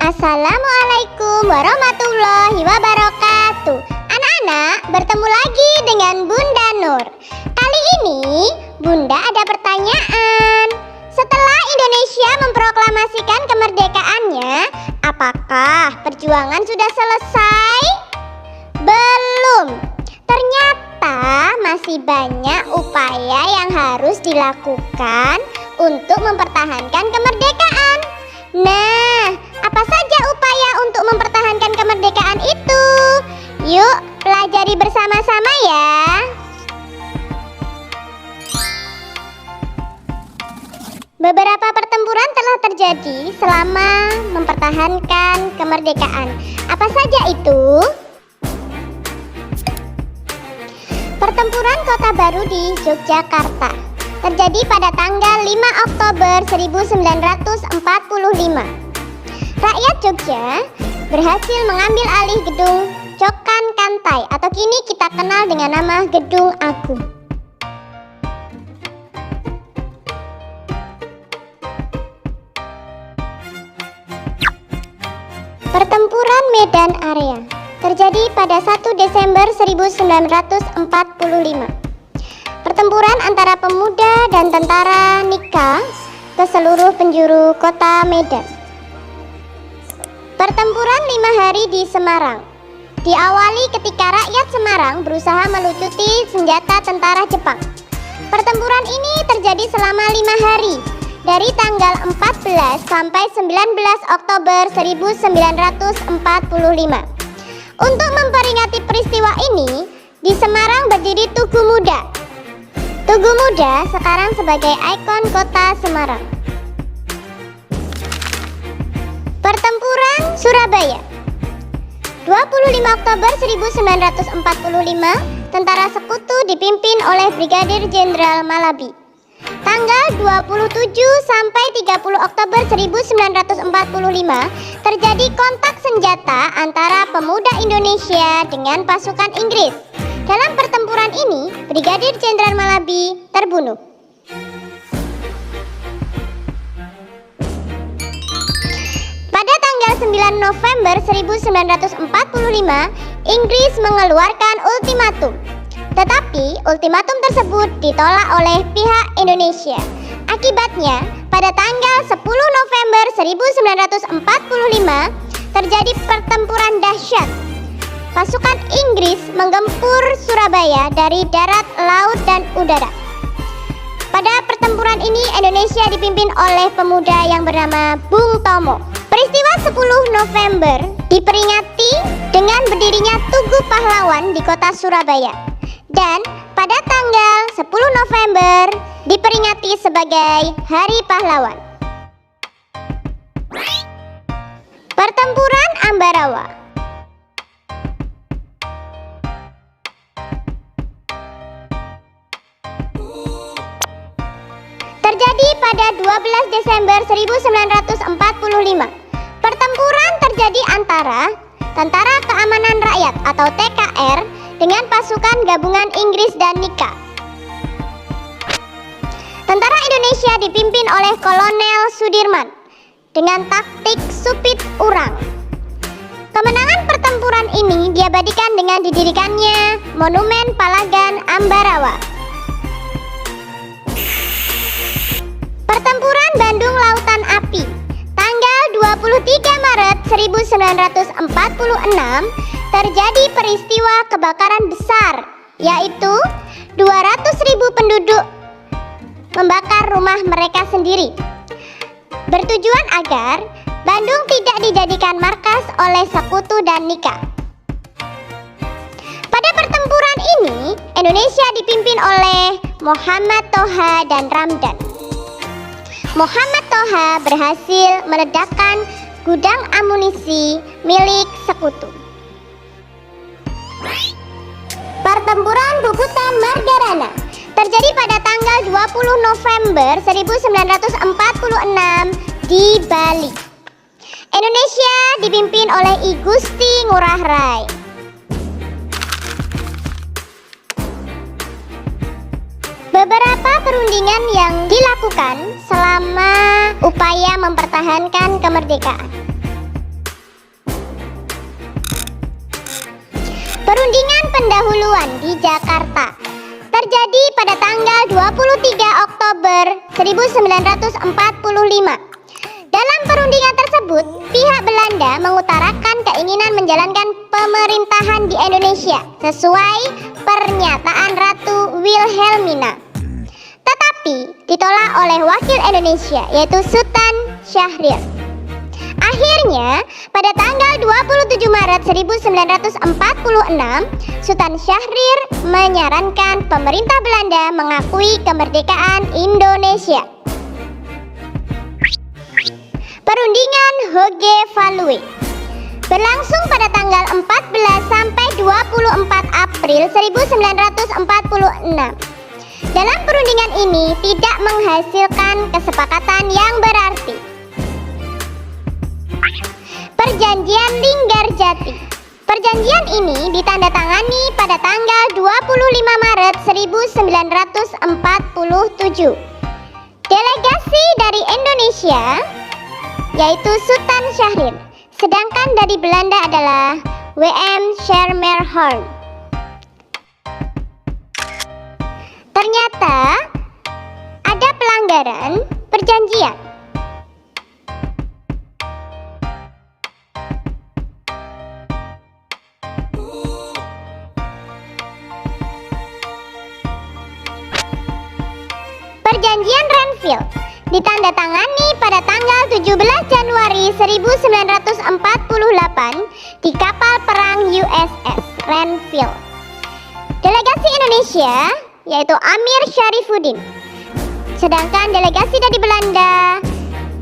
Assalamualaikum warahmatullahi wabarakatuh. Anak-anak, bertemu lagi dengan Bunda Nur. Kali ini Bunda ada pertanyaan. Setelah Indonesia memproklamasikan kemerdekaannya, apakah perjuangan sudah selesai? Belum. Ternyata masih banyak upaya yang harus dilakukan untuk mempertahankan kemerdekaan. Nah, apa saja upaya untuk mempertahankan kemerdekaan itu? Yuk, pelajari bersama-sama ya. Beberapa pertempuran telah terjadi selama mempertahankan kemerdekaan. Apa saja itu? Pertempuran Kota Baru di Yogyakarta terjadi pada tanggal 5 Oktober 1945. Rakyat Jogja berhasil mengambil alih gedung Cokan Kantai atau kini kita kenal dengan nama Gedung Agung. Pertempuran Medan Area terjadi pada 1 Desember 1945. Pertempuran antara pemuda dan tentara Nika ke seluruh penjuru kota Medan. Pertempuran 5 hari di Semarang diawali ketika rakyat Semarang berusaha melucuti senjata tentara Jepang. Pertempuran ini terjadi selama 5 hari dari tanggal 14 sampai 19 Oktober 1945. Untuk memperingati peristiwa ini, di Semarang berdiri Tugu Muda. Tugu Muda sekarang sebagai ikon kota Semarang. Pertempuran Surabaya 25 Oktober 1945, tentara sekutu dipimpin oleh Brigadir Jenderal Malabi. Tanggal 27 sampai 30 Oktober 1945 terjadi kontak senjata antara pemuda Indonesia dengan pasukan Inggris. Dalam pertempuran ini, Brigadir Jenderal Malabi terbunuh. Pada tanggal 9 November 1945, Inggris mengeluarkan ultimatum. Tetapi ultimatum tersebut ditolak oleh pihak Indonesia. Akibatnya, pada tanggal 10 November 1945 terjadi pertempuran dahsyat. Pasukan Inggris menggempur Surabaya dari darat, laut, dan udara. Pada pertempuran ini Indonesia dipimpin oleh pemuda yang bernama Bung Tomo. Peristiwa 10 November diperingati dengan berdirinya Tugu Pahlawan di kota Surabaya. Dan pada tanggal 10 November diperingati sebagai Hari Pahlawan. Pertempuran Ambarawa terjadi pada 12 Desember 1945. Pertempuran terjadi antara Tentara Keamanan Rakyat atau TKR dengan pasukan gabungan Inggris dan Nika. Tentara Indonesia dipimpin oleh Kolonel Sudirman dengan taktik supit urang. Kemenangan pertempuran ini diabadikan dengan didirikannya Monumen Palagan Ambarawa. Pertempuran Bandung Lautan Api tanggal 23 Maret 1946 terjadi peristiwa kebakaran besar, yaitu 200.000 penduduk membakar rumah mereka sendiri. Bertujuan agar Bandung tidak dijadikan markas oleh Sekutu dan Nika. Pada pertempuran ini, Indonesia dipimpin oleh Muhammad Toha dan Ramdan. Muhammad Toha berhasil meledakkan gudang amunisi milik Sekutu. Pertempuran Bubutan Margarana terjadi pada tanggal 20 November 1946 di Bali. Indonesia dipimpin oleh I Gusti Ngurah Rai. Beberapa perundingan yang dilakukan selama upaya mempertahankan kemerdekaan. pendahuluan di Jakarta. Terjadi pada tanggal 23 Oktober 1945. Dalam perundingan tersebut, pihak Belanda mengutarakan keinginan menjalankan pemerintahan di Indonesia sesuai pernyataan Ratu Wilhelmina. Tetapi ditolak oleh wakil Indonesia yaitu Sultan Syahrir. Akhirnya, pada tanggal 27 Maret 1946, Sultan Syahrir menyarankan pemerintah Belanda mengakui kemerdekaan Indonesia. Perundingan Hoge-Valuwe berlangsung pada tanggal 14 sampai 24 April 1946. Dalam perundingan ini tidak menghasilkan kesepakatan yang berarti. Perjanjian Linggarjati. Perjanjian ini ditandatangani pada tanggal 25 Maret 1947. Delegasi dari Indonesia yaitu Sultan Syahrir, sedangkan dari Belanda adalah W.M. Schermerhorn. Ternyata ada pelanggaran perjanjian. Perjanjian Renville ditandatangani pada tanggal 17 Januari 1948 di kapal perang USS Renville. Delegasi Indonesia yaitu Amir Syarifuddin, sedangkan delegasi dari Belanda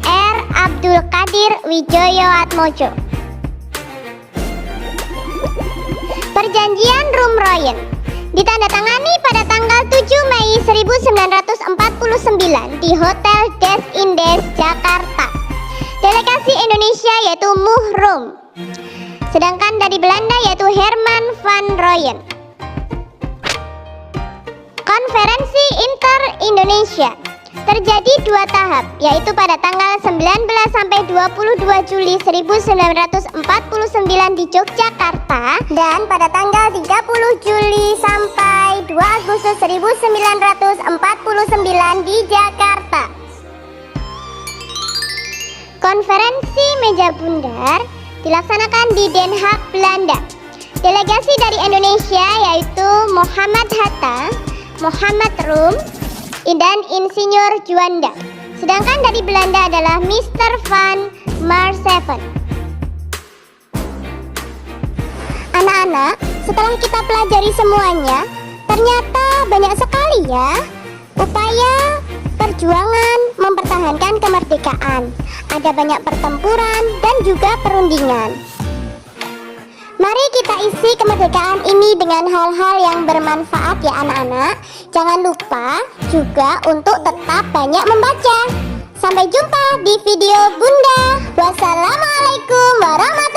R. Abdul Qadir Wijoyoatmojo. Perjanjian Rumroyen ditandatangani pada tanggal 7 Mei 1949 di Hotel Des Indes, Jakarta. Delegasi Indonesia yaitu Muhrum, sedangkan dari Belanda yaitu Herman van Rooyen. Konferensi Inter-Indonesia terjadi 2 tahap, yaitu pada tanggal 19 sampai 22 Juli 1949 di Yogyakarta dan pada tanggal 30 Juli sampai 2 Agustus 1949 di Jakarta. Konferensi Meja Bundar dilaksanakan di Den Haag, Belanda. Delegasi dari Indonesia yaitu Muhammad Hatta, Muhammad Rum, dan Insinyur Juanda. Sedangkan dari Belanda adalah Mr. van Marseven. Anak-anak, setelah kita pelajari semuanya, ternyata banyak sekali ya upaya perjuangan mempertahankan kemerdekaan. Ada banyak pertempuran dan juga perundingan. Mari kita isi kemerdekaan ini dengan hal-hal yang bermanfaat ya anak-anak. Jangan lupa juga untuk tetap banyak membaca. Sampai jumpa di video Bunda. Wassalamualaikum warahmatullahi wabarakatuh.